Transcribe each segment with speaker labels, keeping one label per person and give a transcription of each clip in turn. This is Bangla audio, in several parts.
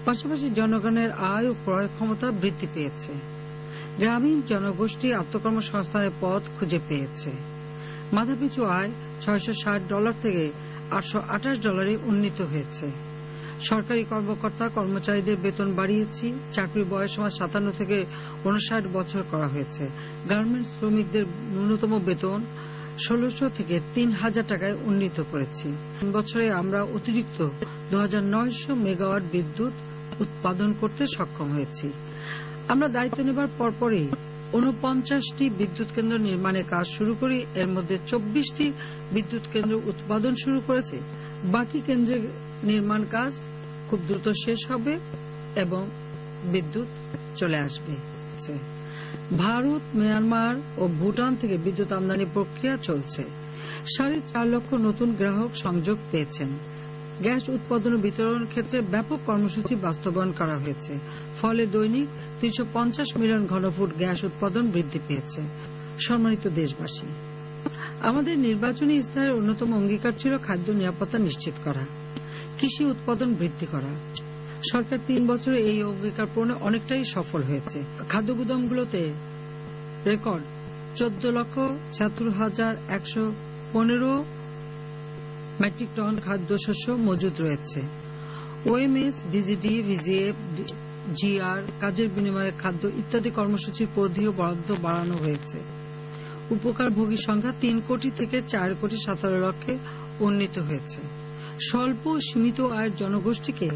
Speaker 1: পাশাপাশি জনগণের আয় ও ক্রয় ক্ষমতা বৃদ্ধি পেয়েছে। গ্রামীণ জনগোষ্ঠী আত্মকর্মসংস্থানের পথ খুঁজে পেয়েছে। মাথাপিছু আয় $660 থেকে $828 উন্নীত হয়েছে। সরকারি কর্মকর্তা কর্মচারীদের বেতন বাড়িয়েছি। চাকরির বয়সসীমা 57 থেকে 59 বছর করা হয়েছে। গার্মেন্টস শ্রমিকদের ন্যূনতম বেতন 1600 থেকে 3000 টাকায় উন্নীত করেছি। 3 বছরে আমরা অতিরিক্ত 2900 মেগাওয়াট বিদ্যুৎ উৎপাদন করতে সক্ষম হয়েছি। আমরা দায়িত্ব নেবার পরপরই 49টি বিদ্যুৎ কেন্দ্র নির্মাণের কাজ শুরু করি। এর মধ্যে 24টি বিদ্যুৎ কেন্দ্র উৎপাদন শুরু করেছে। বাকি কেন্দ্রের নির্মাণ কাজ খুব দ্রুত শেষ হবে এবং বিদ্যুৎ চলে আসবে। ভারত, মিয়ানমার ও ভুটান থেকে বিদ্যুৎ আমদানি প্রক্রিয়া চলছে। 4.5 লক্ষ নতুন গ্রাহক সংযোগ পেয়েছেন। গ্যাস উৎপাদন ও বিতরণ ক্ষেত্রে ব্যাপক কর্মসূচি বাস্তবায়ন করা হয়েছে। ফলে দৈনিক 350 মিলিয়ন ঘনফুট গ্যাস উৎপাদন বৃদ্ধি পেয়েছে। সম্মানিত দেশবাসী, আমাদের নির্বাচনী ইস্তাহারের অন্যতম অঙ্গীকার ছিল খাদ্য নিরাপত্তা নিশ্চিত করা, কৃষি উৎপাদন বৃদ্ধি করা। সরকার 3 বছরে এই অঙ্গীকার পূরণে অনেকটাই সফল হয়েছে। খাদ্য গুদামগুলোতে রেকর্ড 14,76,115 মেট্রিক টন খাদ্যশস্য মজুদ রয়েছে। ওএমএস, ডিজিডি, ভিজিএফ, জিআর, কাজের বিনিময়ে খাদ্য ইত্যাদি কর্মসূচির পরিধিও বরাদ্দ বাড়ানো হয়েছে। উপকারভোগী সংখ্যা 3 কোটি থেকে 4,17,00,000 উন্নীত হয়েছে। স্বল্প সীমিত আয়ের জনগোষ্ঠীকে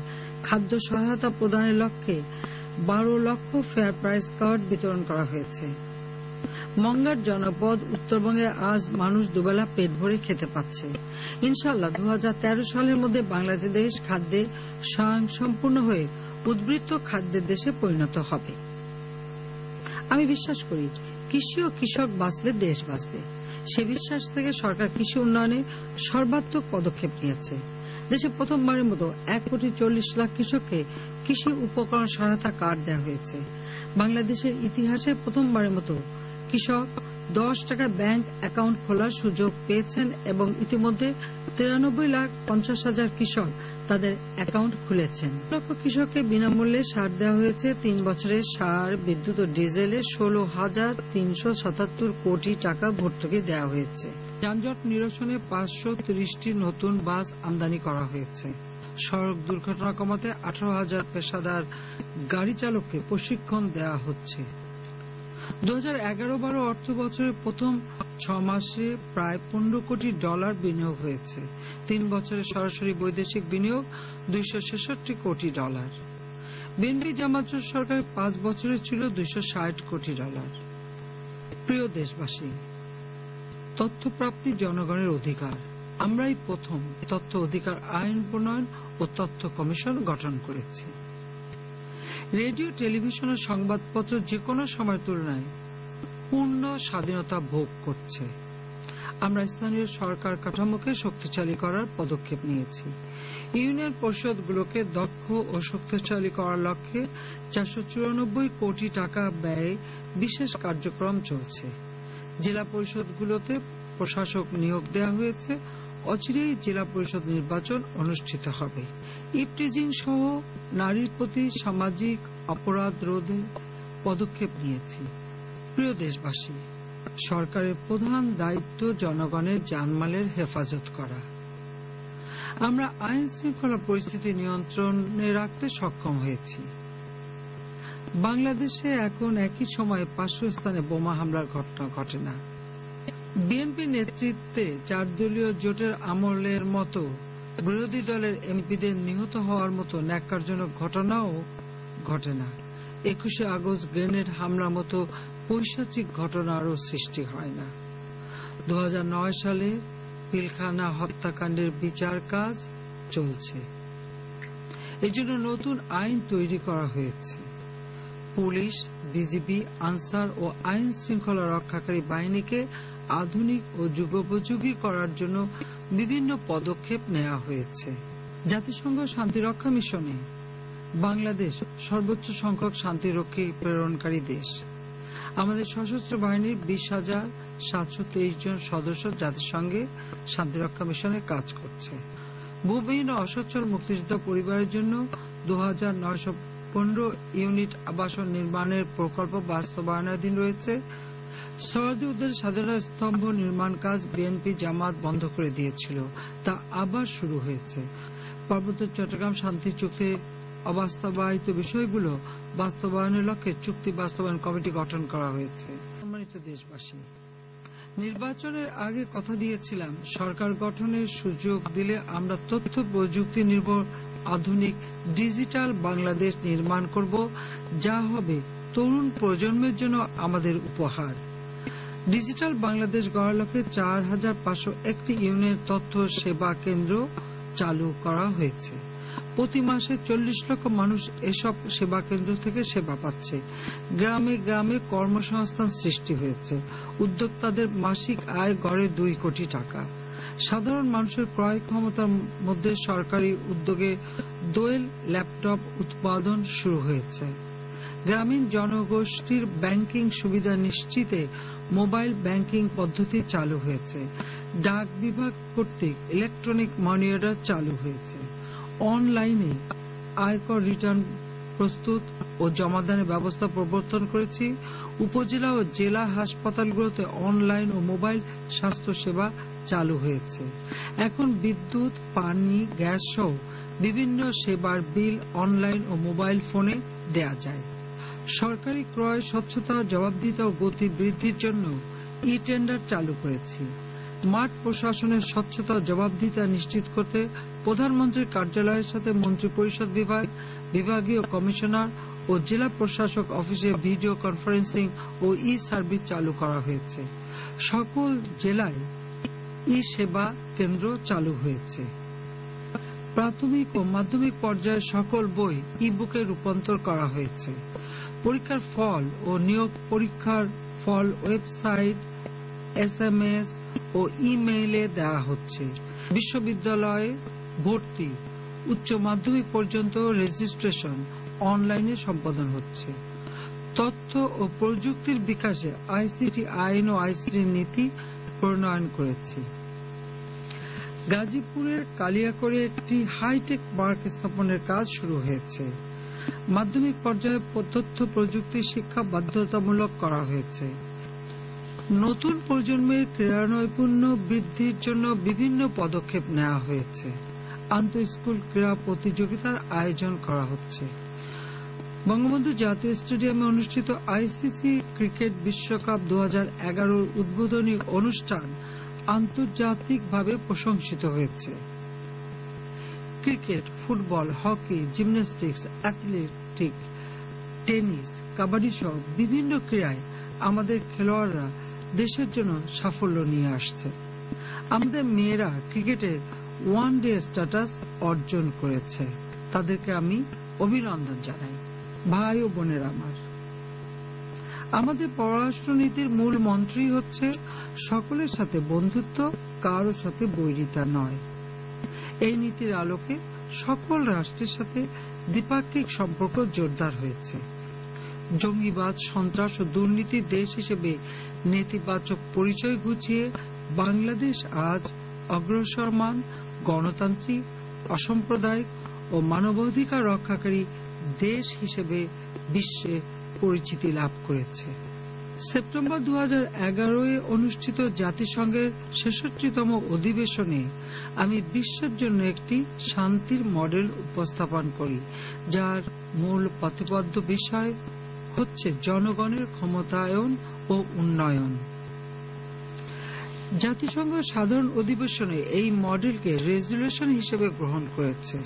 Speaker 1: খাদ্য সহায়তা প্রদানের লক্ষ্যে 12 লক্ষ ফেয়ার প্রাইস কার্ড বিতরণ করা হয়েছে। মঙ্গার জনপদ উত্তরবঙ্গে আজ মানুষ দুবেলা পেট ভরে খেতে পাচ্ছে। ইনশাআল্লাহ 2013 সালের মধ্যে বাংলাদেশ খাদ্যে স্বয়ংসম্পূর্ণ হয়ে উদ্বৃত্ত খাদ্যের দেশে পরিণত হবে। আমি বিশ্বাস করি কৃষি ও কৃষক বাঁচলে দেশ বাঁচবে। সে বিশ্বাস থেকে সরকার কৃষি উন্নয়নে সর্বাত্মক পদক্ষেপ নিয়েছে। দেশে প্রথমবারের মতো 1,40,00,000 কৃষককে কৃষি উপকরণ সহায়তা কার্ড দেওয়া হয়েছে। বাংলাদেশের ইতিহাসে প্রথমবারের মতো কৃষক 10 টাকা ব্যাংক অ্যাকাউন্ট খোলার সুযোগ পেয়েছেন এবং ইতিমধ্যে 93,50,000 কৃষক তাদের অ্যাকাউন্ট খুলেছেন। লক্ষ কৃষককে বিনামূল্যে সার দেওয়া হয়েছে। 3 বছরে সার, বিদ্যুৎ ও ডিজেলে 16,377 কোটি টাকা ভর্তুকি দেওয়া হয়েছে। যানজট নিরসনে 530টি নতুন বাস আমদানি করা হয়েছে। সড়ক দুর্ঘটনা কমাতে 18,000 পেশাদার গাড়ি চালককে প্রশিক্ষণ দেওয়া হচ্ছে। 2011-12 অর্থ বছরের প্রথম 6 মাসে প্রায় $15 কোটি বিনিয়োগ হয়েছে। 3 বছরে সরাসরি বৈদেশিক বিনিয়োগ $266 কোটি। বিএনপি জামাত সরকারের 5 বছরে ছিল $260 কোটি। প্রিয় দেশবাসী, তথ্যপ্রাপ্তি জনগণের অধিকার। আমরাই প্রথম তথ্য অধিকার আইন প্রণয়ন ও তথ্য কমিশন গঠন করেছি। রেডিও, টেলিভিশন ও সংবাদপত্র যে কোনো সময়ের তুলনায় পূর্ণ স্বাধীনতা ভোগ করছে। আমরা স্থানীয় সরকার কাঠামোকে শক্তিশালী করার পদক্ষেপ নিয়েছি। ইউনিয়ন পরিষদগুলোকে দক্ষ ও শক্তিশালী করার লক্ষ্যে 494 কোটি টাকা ব্যয়ে বিশেষ কার্যক্রম চলছে। জেলা পরিষদগুলোতে প্রশাসক নিয়োগ দেওয়া হয়েছে। অচিরেই জেলা পরিষদ নির্বাচন অনুষ্ঠিত হবে। ইভটিজিং সহ নারীর প্রতি সামাজিক অপরাধ রোধে পদক্ষেপ নিয়েছি। প্রিয় দেশবাসী, সরকারের প্রধান দায়িত্ব জনগণের জানমালের হেফাজত করা। আমরা আইন শৃঙ্খলা পরিস্থিতি নিয়ন্ত্রণে রাখতে সক্ষম হয়েছি। বাংলাদেশে এখন একই সময়ে 500 স্থানে বোমা হামলার ঘটনা ঘটে না। বিএনপি নেতৃত্বে 4 দলীয় জোটের আমলের মতো বিরোধী দলের এমপিদের নিহত হওয়ার মতো ন্যাক্কারজনক ঘটনাও ঘটে না। 21শে আগস্ট গ্রেনেড হামলার মতো পৈশাচিক ঘটনারও সৃষ্টি হয় না। 2009 সালে পিলখানা হত্যাকাণ্ডের বিচার কাজ চলছে। এজন্য নতুন আইন তৈরি করা হয়েছে। পুলিশ, বিজিবি, আনসার ও আইন শৃঙ্খলা রক্ষাকারী বাহিনীকে আধুনিক ও যুগোপযোগী করার জন্য বিভিন্ন পদক্ষেপ নেওয়া হয়েছে। জাতিসংঘ শান্তিরক্ষা মিশনে বাংলাদেশ সর্বোচ্চ সংখ্যক শান্তিরক্ষী প্রেরণকারী দেশ। আমাদের সশস্ত্র বাহিনীর 20,723 জন সদস্য জাতিসংঘে শান্তিরক্ষা মিশনে কাজ করছে। ভূমিহীন অসচ্ছল মুক্তিযোদ্ধা পরিবারের জন্য 2915 ইউনিট আবাসন নির্মাণের প্রকল্প বাস্তবায়নাধীন রয়েছে। সরোয়ার্দী উদ্যানের স্বাধীনতা স্তম্ভ নির্মাণ কাজ বিএনপি জামাত বন্ধ করে দিয়েছিল, তা আবার শুরু হয়েছে। পার্বত্য চট্টগ্রাম শান্তি চুক্তির অবাস্তবায়িত বিষয়গুলো বাস্তবায়নের লক্ষ্যে চুক্তি বাস্তবায়ন কমিটি গঠন করা হয়েছে। সম্মানিত দেশবাসী, নির্বাচনের আগে কথা দিয়েছিলাম সরকার গঠনের সুযোগ দিলে আমরা তথ্য প্রযুক্তি নির্ভর আধুনিক ডিজিটাল বাংলাদেশ নির্মাণ করব, যা হবে তরুণ প্রজন্মের জন্য আমাদের উপহার। ডিজিটাল বাংলাদেশ গড়ার লক্ষ্যে 4501টি ইউনিয়ন তথ্য সেবা কেন্দ্র চালু করা হয়েছে। প্রতি মাসে 40 লক্ষ মানুষ এসব সেবা কেন্দ্র থেকে সেবা পাচ্ছে। গ্রামে গ্রামে কর্মসংস্থান সৃষ্টি হয়েছে। উদ্যোক্তাদের মাসিক আয় গড়ে 2 কোটি টাকা। সাধারণ মানুষের ক্রয় ক্ষমতার মধ্যে সরকারি উদ্যোগে দোয়েল ল্যাপটপ উৎপাদন শুরু হয়েছে। গ্রামীণ জনগোষ্ঠীর ব্যাংকিং সুবিধা নিশ্চিতে মোবাইল ব্যাংকিং পদ্ধতি চালু হয়েছে। ডাক বিভাগ কর্তৃক ইলেকট্রনিক মানি অর্ডার চালু হয়েছে। অনলাইনে আয়কর রিটার্ন প্রস্তুত ও জমাদানের ব্যবস্থা প্রবর্তন করেছি। উপজেলা ও জেলা হাসপাতালগুলোতে অনলাইন ও মোবাইল স্বাস্থ্য সেবা চালু হয়েছে। এখন বিদ্যুৎ, পানি, গ্যাস সহ বিভিন্ন সেবার বিল অনলাইন ও মোবাইল ফোনে দেয়া যায়। সরকারি ক্রয় স্বচ্ছতা, জবাবদিহিতা ও গতি বৃদ্ধির জন্য ই টেন্ডার চালু করেছি। মাঠ প্রশাসনের স্বচ্ছতা ও জবাবদিহিতা নিশ্চিত করতে প্রধানমন্ত্রীর কার্যালয়ের সাথে মন্ত্রিপরিষদ বিভাগ, বিভাগীয় কমিশনার ও জেলা প্রশাসক অফিসে ভিডিও কনফারেন্সিং ও ই সার্ভিস চালু করা হয়েছে। সকল জেলায় ই সেবা কেন্দ্র চালু হয়েছে। প্রাথমিক ও মাধ্যমিক পর্যায়ে সকল বই ই বুকে রূপান্তর করা হয়েছে। পরীক্ষার ফল ও নিয়োগ পরীক্ষার ফল ওয়েবসাইট, SMS ও ইমেইলে দেওয়া হচ্ছে। বিশ্ববিদ্যালয়ে ভর্তি, উচ্চ মাধ্যমিক পর্যন্ত রেজিস্ট্রেশন অনলাইনে সম্পাদন হচ্ছে। তথ্য ও প্রযুক্তির বিকাশে আইসিটি আইন ও আইসিটি নীতি প্রণয়ন করেছি। গাজীপুরের কালিয়াকৈরে একটি হাইটেক পার্ক স্থাপনের কাজ শুরু হয়েছে। মাধ্যমিক পর্যায়ে তথ্য প্রযুক্তি শিক্ষা বাধ্যতামূলক করা হয়েছে। নতুন প্রজন্মের ক্রীড়া নৈপুণ্য বৃদ্ধির জন্য বিভিন্ন পদক্ষেপ নেওয়া হয়েছে। আন্তঃ স্কুল ক্রীড়া প্রতিযোগিতার আয়োজন করা হচ্ছে। বঙ্গবন্ধু জাতীয় স্টেডিয়ামে অনুষ্ঠিত আইসিসি ক্রিকেট বিশ্বকাপ 2011 উদ্বোধনী অনুষ্ঠান আন্তর্জাতিকভাবে প্রশংসিত হয়েছে। Cricket, football, hockey, gymnastics, athletic, tennis, kabaddi সহ বিভিন্ন ক্রীড়ায় আমাদের খেলোয়াড়রা দেশের জন্য সাফল্য নিয়ে আসছে। আমাদের মেয়েরা ক্রিকেটে ওয়ানডে স্ট্যাটাস অর্জন করেছে। তাদেরকে আমি অভিনন্দন জানাই। ভাই ও বোনেরা আমাদের পররাষ্ট্রনীতির মূল মন্ত্রই হচ্ছে সকলের সাথে বন্ধুত্ব, কারো সাথে বৈরিতা নয়। এই নীতির আলোকে সকল রাষ্ট্রের সাথে দ্বিপাক্ষিক সম্পর্ক জোরদার হয়েছে। জঙ্গিবাদ, সন্ত্রাস ও দুর্নীতির দেশ হিসেবে নেতিবাচক পরিচয় ঘুচিয়ে বাংলাদেশ আজ অগ্রসরমান গণতান্ত্রিক, অসাম্প্রদায়িক ও মানবাধিকার রক্ষাকারী দেশ হিসেবে বিশ্বে পরিচিতি লাভ করেছে। সেপ্টেম্বর 2011 অনুষ্ঠিত জাতিসংঘের 66তম অধিবেশনে আমি বিশ্বের জন্য একটি শান্তির মডেল উপস্থাপন করি, যার মূল প্রতিপাদ্য বিষয় হচ্ছে জনগণের ক্ষমতায়ন ও উন্নয়ন। জাতিসংঘ সাধারণ অধিবেশনে এই মডেলকে রেজুলেশন হিসেবে গ্রহণ করেছে।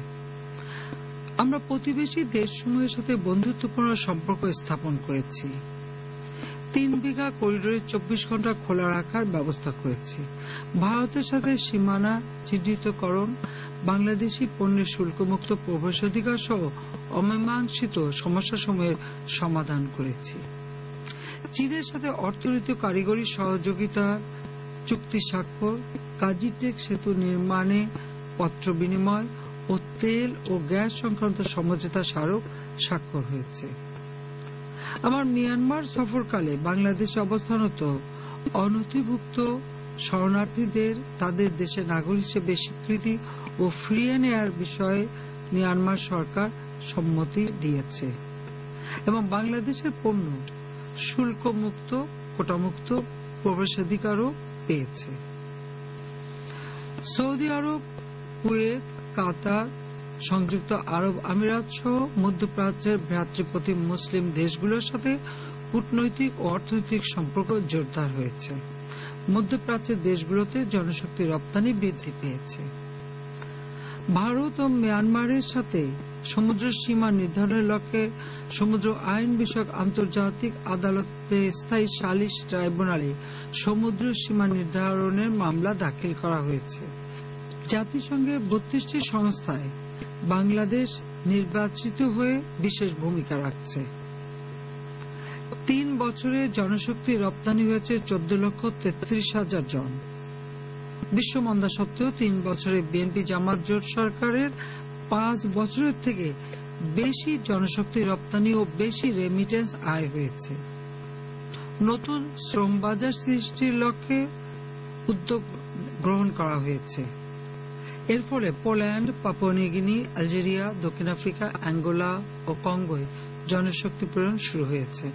Speaker 1: আমরা প্রতিবেশী দেশসমূহের সাথে বন্ধুত্বপূর্ণ সম্পর্ক স্থাপন করেছি। 3 বিঘা করিডোরে 24 ঘন্টা খোলা রাখার ব্যবস্থা করেছি। ভারতের সাথে সীমানা চিহ্নিতকরণ, বাংলাদেশি পণ্যের শুল্কমুক্ত প্রবেশাধিকার সহ অমীমাংসিত সমস্যাসমূহের সমাধান করেছি। চীনের সাথে অর্থনৈতিক কারিগরি সহযোগিতা চুক্তি স্বাক্ষর, কাজিটেক সেতু নির্মাণে পত্র বিনিময় ও তেল ও গ্যাস সংক্রান্ত সমঝোতা স্মারক স্বাক্ষর হয়েছে। আমার মিয়ানমার সফরকালে বাংলাদেশে অবস্থানরত অনথিভুক্ত শরণার্থীদের তাদের দেশের নাগরিক হিসেবে স্বীকৃতি ও ফিরিয়ে নেয়ার বিষয়ে মিয়ানমার সরকার সম্মতি দিয়েছে এবং বাংলাদেশের পণ্য শুল্কমুক্ত, কোটামুক্ত প্রবেশাধিকারও পেয়েছে। সৌদি আরব, কুয়েত, কাতার, সংযুক্ত আরব আমিরাত সহ মধ্যপ্রাচ্যের ভ্রাতৃপ্রতিম মুসলিম দেশগুলোর সাথে কূটনৈতিক ও অর্থনৈতিক সম্পর্ক জোরদার হয়েছে। মধ্যপ্রাচ্যের দেশগুলোতে জনশক্তি রপ্তানি বৃদ্ধি পেয়েছে। ভারত ও মিয়ানমারের সাথে সমুদ্র সীমা নির্ধারণের লক্ষ্যে সমুদ্র আইন বিষয়ক আন্তর্জাতিক আদালতে স্থায়ী সালিশ ট্রাইব্যুনালে সমুদ্র সীমা নির্ধারণের মামলা দাখিল করা হয়েছে। জাতিসংঘের 32টি সংস্থায় বাংলাদেশ নির্বাচিত হয়ে বিশেষ ভূমিকা রাখছে। 3 বছরে জনশক্তি রপ্তানি হয়েছে 14,33,000 জন। বিশ্বমন্দা সত্ত্বেও 3 বছরে বিএনপি জামাত জোট সরকারের 5 বছরের থেকে বেশি জনশক্তি রপ্তানি ও বেশি রেমিটেন্স আয় হয়েছে। নতুন শ্রম বাজার সৃষ্টির লক্ষ্যে উদ্যোগ গ্রহণ করা হয়েছে। এর ফলে Poland, Papua New Guinea, Algeria, দক্ষিণ আফ্রিকা, অ্যাঙ্গোলা ও কঙ্গোয় জনশক্তি প্রেরণ শুরু হয়েছে।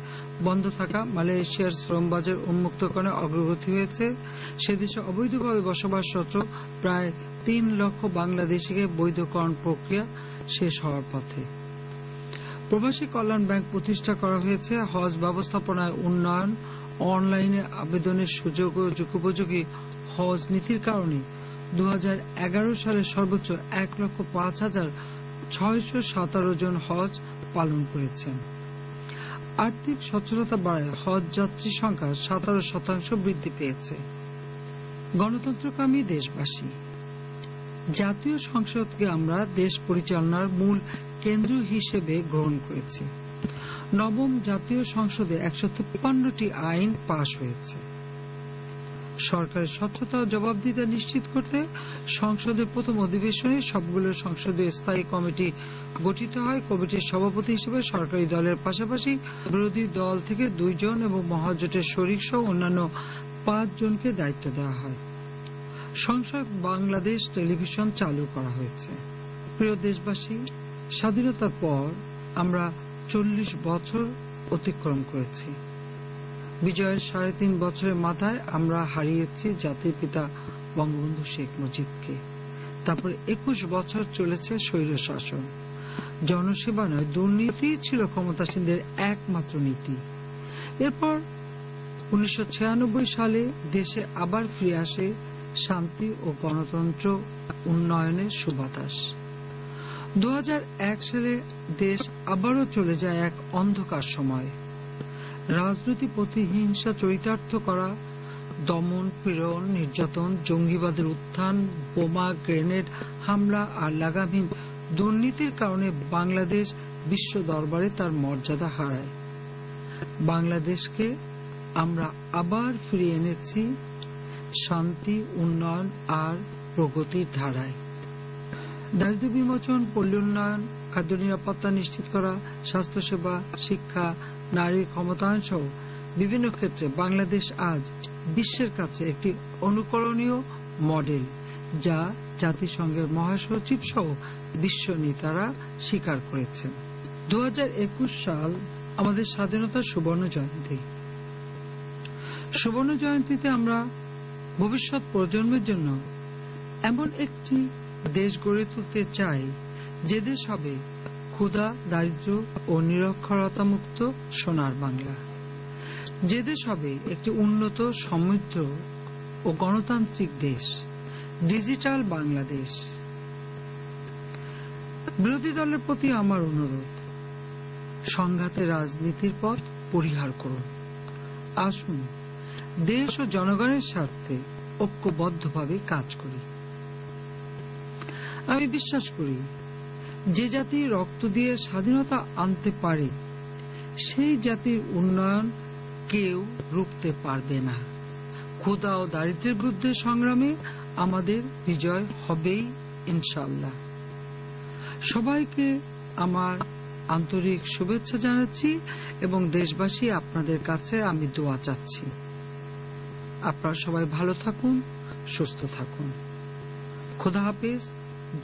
Speaker 1: বন্ধ থাকা মালয়েশিয়ার শ্রম বাজার উন্মুক্তকরণে অগ্রগতি হয়েছে। সেদেশে অবৈধভাবে বসবাসরত প্রায় 3 লক্ষ বাংলাদেশিকে বৈধকরণ প্রক্রিয়া শেষ হওয়ার পথে। প্রবাসী কল্যাণ ব্যাংক প্রতিষ্ঠা করা হয়েছে। হজ ব্যবস্থাপনায় উন্নয়ন, অনলাইনে আবেদনের সুযোগ ও যুগোপযোগী হজ নীতির কারণে 2011 সালে সর্বোচ্চ 1,05,617 জন হজ পালন করেছেন। আর্থিক সচ্ছলতা বাড়ায় হজ যাত্রী সংখ্যা 17% বৃদ্ধি পেয়েছে। গণতন্ত্রকামী দেশবাসী, জাতীয় সংসদকে আমরা দেশ পরিচালনার মূল কেন্দ্র হিসেবে গ্রহণ করেছি। নবম জাতীয় সংসদে 153টি আইন পাশ হয়েছে। সরকারের স্বচ্ছতা ও জবাবদিহিতা নিশ্চিত করতে সংসদের প্রথম অধিবেশনে সবগুলো সংসদীয় স্থায়ী কমিটি গঠিত হয়। কমিটির সভাপতি হিসেবে সরকারি দলের পাশাপাশি বিরোধী দল থেকে 2 জন এবং মহাজোটের শরিক সহ অন্যান্য 5 জনকে দায়িত্ব দেওয়া হয়। সংসদ বাংলাদেশ টেলিভিশন চালু করা হয়েছে। প্রিয় দেশবাসী, স্বাধীনতার পর আমরা 40 বছর অতিক্রম করেছি। বিজয়ের 3.5 বছরের মাথায় আমরা হারিয়েছি জাতির পিতা বঙ্গবন্ধু শেখ মুজিবকে। তারপর 21 বছর চলেছে স্বৈর শাসন। জনসেবা নয়, দুর্নীতি ছিল ক্ষমতাসীনদের একমাত্র নীতি। এরপর 1996 সালে দেশে আবার ফিরে আসে শান্তি ও গণতন্ত্র উন্নয়নের সুবাতাস। 2001 সালে দেশ আবারও চলে যায় এক অন্ধকার সময়। রাজনৈতিক প্রতিহিংসা চরিতার্থ করা, দমন, পীড়ন, নির্যাতন, জঙ্গিবাদের উত্থান, বোমা, গ্রেনেড হামলা আর লাগামহীন দুর্নীতির কারণে বাংলাদেশ বিশ্ব দরবারে তার মর্যাদা হারায়। বাংলাদেশকে আমরা আবার ফিরিয়ে এনেছি শান্তি, উন্নয়ন আর প্রগতির ধারায়। দারিদ্র্য বিমোচন, পল্লী উন্নয়ন, খাদ্য নিরাপত্তা নিশ্চিত করা, স্বাস্থ্যসেবা, শিক্ষা, নারীর ক্ষমতায়ন সহ বিভিন্ন ক্ষেত্রে বাংলাদেশ আজ বিশ্বের কাছে একটি অনুকরণীয় মডেল, যা জাতিসংঘের মহাসচিব সহ বিশ্ব নেতারা স্বীকার করেছেন। 2021 সাল আমাদের স্বাধীনতার সুবর্ণ জয়ন্তী। সুবর্ণ জয়ন্তীতে আমরা ভবিষ্যৎ প্রজন্মের জন্য এমন একটি দেশ গড়ে তুলতে চাই যে দেশ হবে ক্ষুধা, দারিদ্র্য ও নিরক্ষরতা মুক্ত সোনার বাংলা। যে দেশ হবে একটি উন্নত, সমৃদ্ধ ও গণতান্ত্রিক দেশ, ডিজিটাল বাংলাদেশ। বিরোধী দলের প্রতি আমার অনুরোধ, সংঘাতের রাজনীতির পথ পরিহার করুন। আসুন দেশ ও জনগণের স্বার্থে ঐক্যবদ্ধভাবে কাজ করি। আমি বিশ্বাস করি, যে জাতি রক্ত দিয়ে স্বাধীনতা আনতে পারে সেই জাতির উন্নয়ন কেউ রুখতে পারবে না। ক্ষুধা ও দারিদ্র্যের বিরুদ্ধে সংগ্রামে আমাদের বিজয় হবেই ইনশাআল্লাহ। সবাইকে আমার আন্তরিক শুভেচ্ছা জানাচ্ছি এবং দেশবাসী, আপনাদের কাছে আমি দোয়া চাচ্ছি। আপনারা সবাই ভালো থাকুন, সুস্থ থাকুন। খোদা হাফেজ।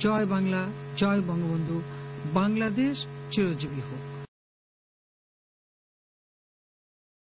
Speaker 1: জয় বাংলা, জয় বঙ্গবন্ধু, বাংলাদেশ চিরজীবী হোক।